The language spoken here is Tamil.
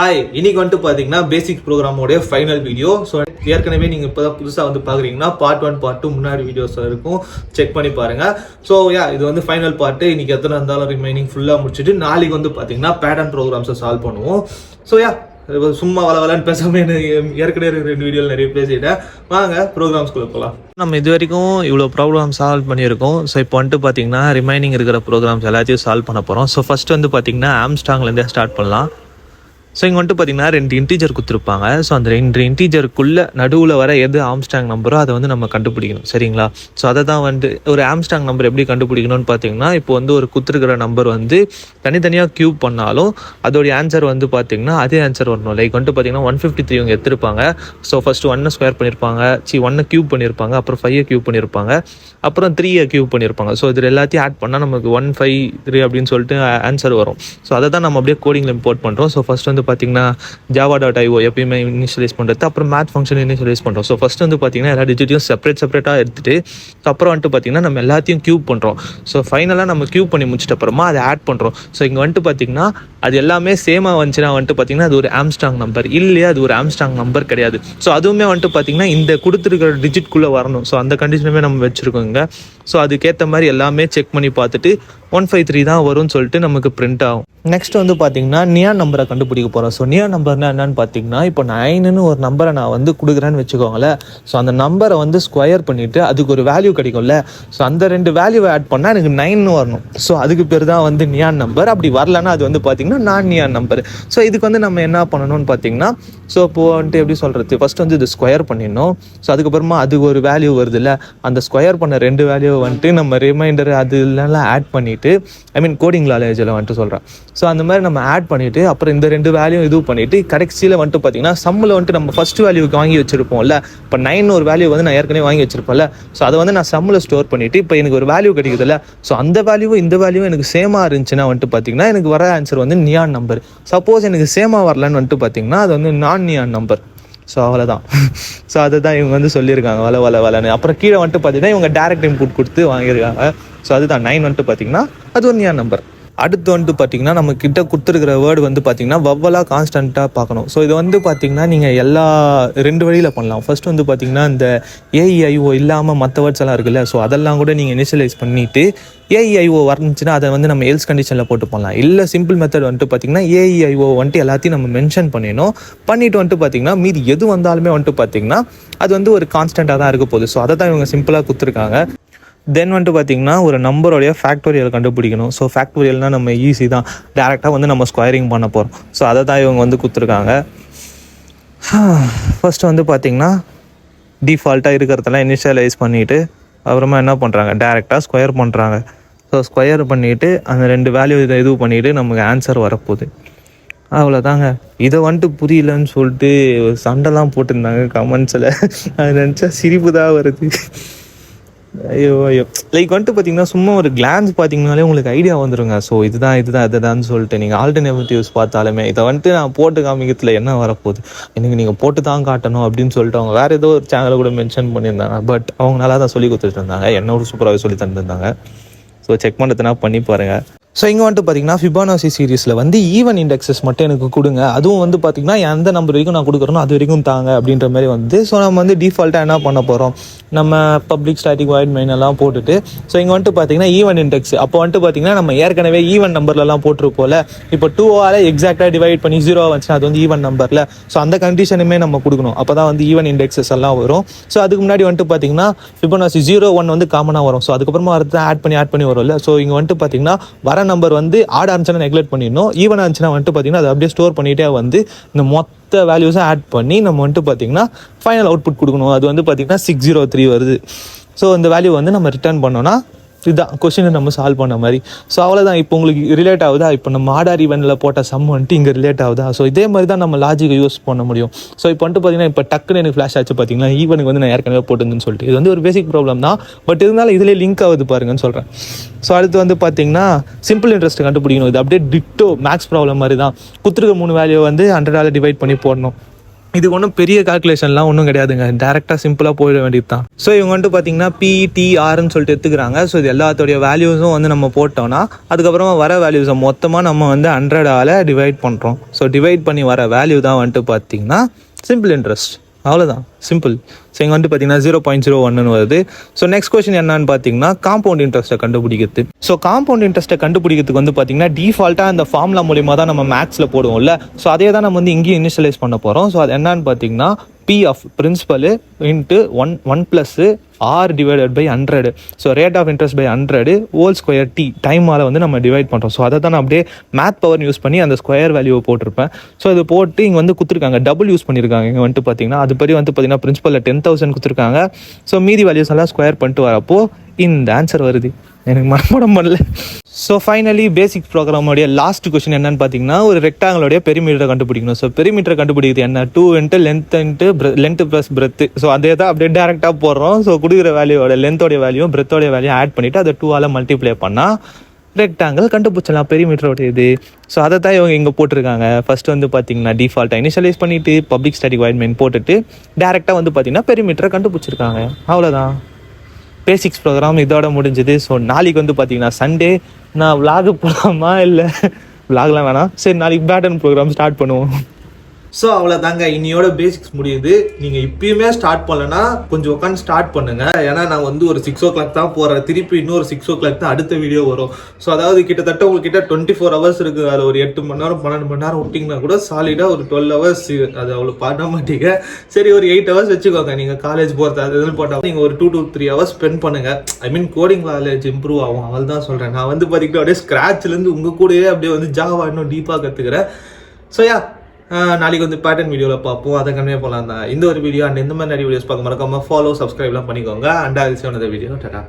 ஹாய், இன்னைக்கு வந்துட்டு பார்த்தீங்கன்னா பேசிக் ப்ரோக்ராமோடைய ஃபைனல் வீடியோ. ஸோ ஏற்கனவே நீங்கள் இப்போ தான் புதுசாக வந்து பார்க்குறீங்கன்னா பார்ட் 1 பார்ட் 2 முன்னாடி வீடியோஸ் இருக்கும், செக் பண்ணி பாருங்கள். ஸோ இது வந்து ஃபைனல் பார்ட்டு. இன்னைக்கு எத்தனை இருந்தாலும் ரிமைனிங் ஃபுல்லாக முடிச்சுட்டு நாளைக்கு வந்து பார்த்தீங்கன்னா பேட்டர்ன் ப்ரோக்ராம்ஸை சால்வ் பண்ணுவோம். ஸோ சும்மா வளவலன்னு பேசாமல் ஏற்கனவே 2 வீடியோவில் நிறைய பேசிட்டேன். வாங்க ப்ரோக்ராம்ஸ்குள்ளே போகலாம். நம்ம இது வரைக்கும் இவ்வளோ ப்ராப்ளம் சால்வ் பண்ணியிருக்கோம். ஸோ இப்போ வந்துட்டு பார்த்தீங்கன்னா ரிமைனிங் இருக்கிற ப்ரோக்ராம்ஸ் எல்லாத்தையும் சால்வ் பண்ண போகிறோம். ஸோ ஃபஸ்ட்டு வந்து பார்த்தீங்கன்னா ஆம்ஸ்டாங்லேருந்தே ஸ்டார்ட் பண்ணலாம். ஸோ இங்கே வந்துட்டு பார்த்தீங்கன்னா 2 இன்டீஜர் கொடுத்துருப்பாங்க. ஸோ அந்த 2 இன்டீஜருக்குள்ளே நடுவில் வர எது ஆம்ஸ்டாங் நம்பரோ அதை வந்து நம்ம கண்டுபிடிக்கணும், சரிங்களா? ஸோ அதை தான் வந்து ஒரு ஆம்ஸ்டாங் நம்பர் எப்படி கண்டுபிடிக்கணும்னு பார்த்தீங்கன்னா, இப்போ வந்து ஒரு கொடுத்துருக்கிற நம்பர் வந்து தனித்தனியாக க்யூப் பண்ணாலும் அதோடைய ஆன்சர் வந்து பார்த்தீங்கன்னா அதே ஆன்சர் வரணும். லைக் வந்துட்டு பார்த்தீங்கன்னா 153 இவங்க எடுத்திருப்பாங்க. ஸோ ஃபஸ்ட்டு 1 ஸ்கொயர் பண்ணியிருப்பாங்க, 1 க்யூப் பண்ணியிருப்பாங்க, அப்புறம் 5 க்யூப் பண்ணியிருப்பாங்க, அப்புறம் 3 க்யூப் பண்ணியிருப்பாங்க. ஸோ இது எல்லாத்தையும் ஆட் பண்ணால் நமக்கு 153 அப்படின்னு சொல்லிட்டு ஆன்சர் வரும். ஸோ அதை தான் நம்ம அப்படியே கோடிங்கில் இம்போர்ட் பண்ணுறோம். ஸோ ஃபஸ்ட் வந்து பார்த்தீங்கன்னா java.io எப்பயுமே இனிஷியலைஸ் பண்ணுறது, அப்புறம் மேத் ஃபங்க்ஷன் இனிஷியலைஸ் பண்ணுறோம். ஸோ ஃபஸ்ட் வந்து பார்த்தீங்கன்னா எல்லா டிஜிட்டையும் செப்பரேட்டாக எடுத்துகிட்டு அப்புறம் வந்துட்டு பார்த்தீங்கன்னா நம்ம எல்லாத்தையும் க்யூப் பண்ணுறோம். ஸோ ஃபைனலாக நம்ம க்யூப் பண்ணி முடிச்சிட்ட அப்புறமா அதை ஆட் பண்ணுறோம். ஸோ இங்கே வந்துட்டு பார்த்தீங்கன்னா அது எல்லாமே சேமாக வந்துச்சுன்னா வந்துட்டு பார்த்தீங்கன்னா அது ஒரு ஆம்ஸ்டாங் நம்பர், இல்லையா அது ஒரு ஆம்ஸ்டாங் நம்பர் கிடையாது. ஸோ அதுவுமே வந்துட்டு பார்த்தீங்கன்னா இந்த கொடுத்துருக்கிற டிஜிட்குள்ளே வரணும். ஸோ அந்த கண்டிஷனுமே நம்ம வச்சுருக்கோங்க. ஸோ அதுக்கேற்ற மாதிரி எல்லாமே செக் பண்ணி பார்த்துட்டு 153 தான் வரும்னு சொல்லிட்டு நமக்கு பிரிண்ட் ஆகும். நெக்ஸ்ட் வந்து பார்த்தீங்கன்னா நியான் நம்பரை கண்டுபிடிக்க போகிறோம். ஸோ நியான் நம்பர்னா என்னன்னு பார்த்தீங்கன்னா, இப்போ 9ன்னு ஒரு நம்பரை நான் வந்து கொடுக்குறேன்னு வச்சுக்கோங்களேன். ஸோ அந்த நம்பரை வந்து ஸ்கொயர் பண்ணிவிட்டு அதுக்கு ஒரு வேல்யூ கிடைக்கும்ல. ஸோ அந்த 2 வேல்யூவை ஆட் பண்ணால் எனக்கு 9 வரணும். ஸோ அதுக்கு பேர் தான் வந்து நியான் நம்பர். அப்படி வரலன்னா அது வந்து பார்த்தீங்கன்னா நான் நியான் நம்பர். ஸோ இதுக்கு வந்து நம்ம என்ன பண்ணணும்னு பார்த்தீங்கன்னா, ஸோ இப்போ வந்துட்டு எப்படி சொல்கிறது, ஃபஸ்ட்டு வந்து இது ஸ்கொயர் பண்ணிடணும். ஸோ அதுக்கப்புறமா அதுக்கு ஒரு வேல்யூ வருது இல்லை, அந்த ஸ்கொயர் பண்ண 2 வேல்யூவை வந்துட்டு நம்ம ரிமைண்டர் அது இல்லைலாம் ஆட் பண்ணிவிட்டு, கோடிங் லாங்குவேஜில் வந்துட்டு சொல்கிறேன். ஸோ அந்த மாதிரி நம்ம ஆட் பண்ணிவிட்டு அப்புறம் இந்த 2 வேல்யூ இது பண்ணிவிட்டு கடைசியில் வந்துட்டு பார்த்தீங்கன்னா சம்மில் வந்துட்டு நம்ம ஃபஸ்ட் வேல்யூக்கு வாங்கி வச்சுருப்போம்ல. இப்போ 9 ஒரு வேல்யூ வந்து நான் ஏற்கனவே வாங்கி வச்சிருப்பேன்ல. ஸோ அதை வந்து நான் சம்மில் ஸ்டோர் பண்ணிவிட்டு இப்போ எனக்கு ஒரு வேல்யூ கிடைக்குதுல்ல. ஸோ அந்த வேல்யூவும் இந்த வேல்யூவும் எனக்கு சேமாக இருந்துச்சுன்னா வந்துட்டு பார்த்தீங்கன்னா எனக்கு வர ஆன்சர் வந்து நியான் நம்பர். சப்போஸ் எனக்கு சேமாக வரலன்னு வந்துட்டு பார்த்தீங்கன்னா அது வந்து நான் நியான் நம்பர். ஸோ அவ்வளோதான். ஸோ அதை தான் இவங்க வந்து சொல்லியிருக்காங்க வளன்னு. அப்புறம் கீழே வந்துட்டு பார்த்தீங்கன்னா இவங்க டேரக்ட் இன்புட் கொடுத்து வாங்கியிருக்காங்க. ஸோ அதுதான் 9 வந்துட்டு பார்த்தீங்கன்னா அது ஒரு நியான் நம்பர். அடுத்து வந்துட்டு பார்த்தீங்கன்னா நம்ம கிட்ட கொடுத்துருக்கிற வேர்டு வந்து பார்த்தீங்கன்னா வவ்வலாக கான்ஸ்டண்ட்டாக பார்க்கணும். ஸோ இது வந்து பார்த்தீங்கன்னா நீங்கள் எல்லா 2 வழியில் பண்ணலாம். ஃபர்ஸ்ட் வந்து பார்த்தீங்கன்னா இந்த AEIO இல்லாமல் மற்ற வேர்ட்ஸ் எல்லாம் இருக்குல்ல. ஸோ அதெல்லாம் கூட நீங்கள் இனிஷியலைஸ் பண்ணிவிட்டு AEIO வரணுச்சுன்னா அதை வந்து நம்ம எல்ஸ் கண்டிஷனில் போட்டு பண்ணலாம். இல்லை சிம்பிள் மெத்தட் வந்துட்டு பார்த்தீங்கன்னா AEIO வந்துட்டு எல்லாத்தையும் நம்ம மென்ஷன் பண்ணிவிட்டு வந்துட்டு பார்த்தீங்கன்னா மீதி எது வந்தாலுமே வந்துட்டு பார்த்தீங்கன்னா அது வந்து ஒரு கான்ஸ்டண்ட்டாக தான் இருக்க போகுது. ஸோ அதை தான் இவங்க சிம்பிளாக கொடுத்துருக்காங்க. தென் வந்துட்டு பார்த்தீங்கன்னா ஒரு நம்பருடைய ஃபேக்டோரியல் கண்டுபிடிக்கணும். ஸோ ஃபேக்டோரியல்னால் நம்ம ஈஸி தான், டேரெக்டாக வந்து நம்ம ஸ்கொயரிங் பண்ண போகிறோம். ஸோ அதை தான் இவங்க வந்து கொடுத்துருக்காங்க. ஃபஸ்ட்டு வந்து பார்த்திங்கன்னா டிஃபால்ட்டாக இருக்கிறதெல்லாம் இனிஷியலைஸ் பண்ணிவிட்டு அப்புறமா என்ன பண்ணுறாங்க, டேரெக்டாக ஸ்கொயர் பண்ணுறாங்க. ஸோ ஸ்கொயர் பண்ணிவிட்டு அந்த 2 வேல்யூ இது பண்ணிவிட்டு நமக்கு ஆன்சர் வரப்போகுது. அவ்வளோதாங்க. இதை வந்துட்டு புரியலன்னு சொல்லிட்டு சண்டைலாம் போட்டிருந்தாங்க கமெண்ட்ஸில். அது நினச்சா சிரிப்பு தான் வருது. ஐயோ லைக் வந்துட்டு பார்த்தீங்கன்னா சும்மா ஒரு கிளான்ஸ் பார்த்தீங்கனாலே உங்களுக்கு ஐடியா வந்துருங்க. ஸோ இதுதான் சொல்லிட்டு நீங்கள் ஆல்டர்னேட்டிவ்ஸ் பார்த்தாலுமே இதை வந்துட்டு நான் போட்டு காமிக்கிறதுல என்ன வரப்போகுது, எனக்கு நீங்கள் போட்டு தான் காட்டணும் அப்படின்னு சொல்லிட்டு அவங்க வேறு ஏதோ ஒரு சேனலை கூட மென்ஷன் பண்ணியிருந்தாங்க. பட் அவங்க நல்லா தான் சொல்லி கொடுத்துட்டு இருந்தாங்க, என்னோட சூப்பராகவே சொல்லி தந்துருந்தாங்க. ஸோ செக் பண்ணுறதுனா பண்ணி பாருங்கள். ஸோ இங்கே வந்துட்டு பார்த்தீங்கன்னா ஃபிபோனாச்சி சீரீஸில் வந்து ஈவன் இண்டெக்ஸஸ் மட்டும் எனக்கு கொடுங்க, அதுவும் வந்து பார்த்தீங்கன்னா எந்த நம்பர் வரைக்கும் நான் கொடுக்குறேனோ அது வரைக்கும் தாங்க அப்படின்ற மாதிரி வந்து. ஸோ நம்ம வந்து டிஃபால்ட்டாக என்ன பண்ண போகிறோம், நம்ம பப்ளிக் ஸ்டாட்டிக் வாய்ட் மெயின் எல்லாம் போட்டுட்டு ஸோ இங்கே வந்துட்டு பார்த்தீங்கன்னா ஈவன் இண்டெக்ஸ் அப்போ வந்துட்டு பார்த்தீங்கன்னா நம்ம ஏற்கனவே ஈவன் நம்பர்லலாம் போட்டிருப்போம்ல. இப்போ 2ஆல் எக்ஸாக்டாக டிவைட் பண்ணி 0 வந்துச்சுன்னா அது வந்து ஈவன் நம்பரில். ஸோ அந்த கண்டிஷனுமே நம்ம கொடுக்கணும், அப்போ தான் வந்து ஈவன் இண்டெக்ஸஸ் எல்லாம் வரும். ஸோ அதுக்கு முன்னாடி வந்துட்டு பார்த்தீங்கன்னா ஃபிபோனாச்சி 0, 1 வந்து காமனாக வரும். ஸோ அதுக்கப்புறமா அடுத்து ஆட் பண்ணி வரும்ல. ஸோ இங்கே வந்துட்டு பார்த்தீங்கன்னா வர நம்பர் வந்து ஆட் ஆன்சர்னா நெக்லெக்ட் பண்ணிடணும், ஈவன் ஆன்சர்னா வந்துட்டு பார்த்தீங்கன்னா அது அப்படியே ஸ்டோர் பண்ணிகிட்டே வந்து இந்த மொத்த வேல்யூஸை ஆட் பண்ணி நம்ம வந்துட்டு பார்த்தீங்கன்னா ஃபைனல் அவுட்புட் கொடுக்கணும். அது வந்து பார்த்தீங்கன்னா 603 வருது. ஸோ இந்த வேல்யூ வந்து நம்ம ரிட்டர்ன் பண்ணோன்னா இதுதான் கொஸ்டினை நம்ம சால்வ் பண்ண மாதிரி. ஸோ அவ்வளோதான். இப்போ உங்களுக்கு ரிலேட் ஆகுதா, இப்போ நம்ம ஆர்டர் ஈவெண்ட்டில் போட்ட சம் வந்துட்டு இங்கே ரிலேட் ஆகுதா. ஸோ இதே மாதிரி தான் நம்ம லாஜிக்கை யூஸ் பண்ண முடியும். ஸோ இப்போ வந்துட்டு பார்த்தீங்கன்னா இப்போ டக்குன்னு எனக்கு ஃப்ளாஷ் ஆச்சு பார்த்தீங்கன்னா ஈவனுக்கு வந்து நான் ஏற்கனவே போட்டுருந்துன்னு சொல்லிட்டு இது வந்து ஒரு பேசிக் ப்ராப்ளம் தான். பட் இருந்தாலும் இதிலே லிங்க் ஆகுது பாருங்கன்னு சொல்கிறேன். ஸோ அடுத்து வந்து பார்த்தீங்கன்னா சிம்பிள் இன்ட்ரெஸ்ட் கண்டுபிடிக்கணும். இது அப்படியே டிட்டோ மேக்ஸ் ப்ராப்ளம் மாதிரி தான். குத்துருக்க 3 வேல்யூ வந்து 100ஆல் டிவைட் பண்ணி போடணும். இதுக்கு ஒன்றும் பெரிய கால்குலேஷன்லாம் ஒன்றும் கிடையாதுங்க, டேரெக்டாக சிம்பிளாக போயிட வேண்டியது தான். ஸோ இவங்க வந்துட்டு பார்த்தீங்கன்னா PTRன்னு சொல்லிட்டு எடுத்துக்கிறாங்க. ஸோ இது எல்லாத்தோடைய வேல்யூஸும் வந்து நம்ம போட்டோம்னா அதுக்கப்புறமா வர வேல்யூஸை மொத்தமாக நம்ம வந்து 100ஆல் டிவைட் பண்ணுறோம். ஸோ டிவைட் பண்ணி வர வேல்யூ தான் வந்துட்டு பார்த்தீங்கன்னா சிம்பிள் இன்ட்ரெஸ்ட். அவ்வளோதான், சிம்பிள். ஸோ இங்கே வந்துட்டு பார்த்தீங்கன்னா 0.01 வருது. ஸோ நெக்ஸ்ட் கொஸ்டின் என்னன்னு பார்த்தீங்கன்னா காம்பவுண்ட் இன்ட்ரெஸ்ட்டை கண்டுபிடிக்கிறது. ஸோ காம்பவுண்ட் இன்ட்ரெஸ்ட்டை கண்டுபிடிக்கிறதுக்கு வந்து பார்த்தீங்கன்னா டிஃபால்ட்டாக அந்த ஃபார்முலா மூலியமாக தான் நம்ம மேக்ஸில் போடுவோம்ல. ஸோ அதே தான் நம்ம வந்து இங்கேயும் இனிஷியலைஸ் பண்ண போகிறோம். ஸோ அது என்னன்னு பார்த்தீங்கன்னா P of principal into 1 plus R divided by 100. So rate of interest by 100 whole square T டைமால் வந்து நம்ம டிவைட் பண்ணுறோம். ஸோ அதை தான் நான் அப்படியே மேத் பவர் யூஸ் பண்ணி அந்த ஸ்கொயர் வேல்யூவை போட்டிருப்பேன். ஸோ இது போட்டு இங்கே வந்து கொடுத்துருக்காங்க, டபுள் யூஸ் பண்ணியிருக்காங்க. இங்கே வந்துட்டு பார்த்தீங்கன்னா அதுபடி வந்து பார்த்தீங்கன்னா பிரின்சிபலில் 10,000 கொடுத்துருக்காங்க. ஸோ மீதி வேல்யூஸ் எல்லாம் ஸ்கொயர் பண்ணிட்டு வரப்போ இந்த ஆன்சர் வருது. எனக்கு மனப்பாடம் பண்ணல. ஸோ ஃபைனலி பேசிக் ப்ரோக்ராமோடைய லாஸ்ட் கொஸ்டின் என்னன்னு பார்த்தீங்கன்னா ஒரு ரெக்டாங்கிளோடைய பெரிமீட்டரை கண்டுபிடிக்கணும். ஸோ பெரிமீட்டரை கண்டுபிடிக்கிறது என்ன, 2 into length plus breadth. So அதே தான் அப்படியே டேரெக்டாக போடுறோம். ஸோ கொடுக்குற வேல்யூவோட லென்த்தோடைய வேல்யூ பிரெத்தோடைய வேல்யூ ஆட் பண்ணிவிட்டு அதை 2ஆல் மல்டிப்ளை பண்ணால் ரெக்டாங்கிள் கண்டுபிடிச்சலாம் பெரிமீட்டரோட இது. ஸோ அதை தான் இவங்க இங்கே போட்டிருக்காங்க. ஃபர்ஸ்ட் வந்து பார்த்தீங்கன்னா டிஃபால்ட்டாக இனிஷியலைஸ் பண்ணிவிட்டு பப்ளிக் ஸ்டாட்டிக் வாய்ட் மெயின் போட்டுட்டு டேரெக்டாக வந்து பார்த்தீங்கன்னா பெரிமீட்டரை கண்டுபிடிச்சிருக்காங்க. அவ்வளோதான், பேசிக்ஸ் ப்ரோக்ராம் இதோட முடிஞ்சுது. ஸோ நாளைக்கு வந்து பார்த்தீங்கன்னா சண்டே, நான் விலாகு போகலாமா இல்லை விலாக்லாம் வேணாம், சரி நாளைக்கு பேட்டர்ன் ப்ரோக்ராம் ஸ்டார்ட் பண்ணுவோம். ஸோ அவ்வளோதாங்க, இன்னையோட பேசிக்ஸ் முடியுது. நீங்கள் இப்பயுமே ஸ்டார்ட் பண்ணலன்னா கொஞ்சம் உட்காந்து ஸ்டார்ட் பண்ணுங்க. ஏன்னா நான் வந்து ஒரு 6 o'clock தான் போகிறேன், திருப்பி இன்னொரு 6 o'clock தான் அடுத்த வீடியோ வரும். ஸோ அதாவது கிட்டத்தட்ட உங்ககிட்ட 24 hours இருக்குது. அதில் ஒரு 8 மணி நேரம் 12 மணி நேரம் விட்டிங்கன்னா கூட சாலிடாக ஒரு 12 hours. அது அவ்வளோ பண்ண மாட்டீங்க. சரி ஒரு 8 hours வச்சுக்கோங்க. நீங்கள் காலேஜ் போகிறது அது இதுன்னு போட்டால் நீங்கள் ஒரு 2 to 3 hours ஸ்பெண்ட் பண்ணுங்கள். ஐ மீன் கோடிங் நாலேஜ் இம்ப்ரூவ் ஆகும், அவள் தான் சொல்கிறேன். நான் வந்து பார்த்தீங்கன்னா அப்படியே ஸ்க்ராட்ச்லேருந்து உங்கள் கூடயே அப்படியே வந்து ஜாவா இன்னும் டீப்பாக கற்றுக்கிறேன். ஸோ நாளைக்கு வந்து பேட்டர்ன் வீடியோவில் பார்ப்போம். அதை கன்வே போகலாம் தான் இந்த ஒரு வீடியோ. அண்ட் இந்த மாதிரி நிறைய வீடியோஸ் பார்க்க மறக்காம ஃபாலோ சப்ஸ்கிரைப்லாம் பண்ணிக்கோங்க. அண்ட் அது வீடியோ டாடா.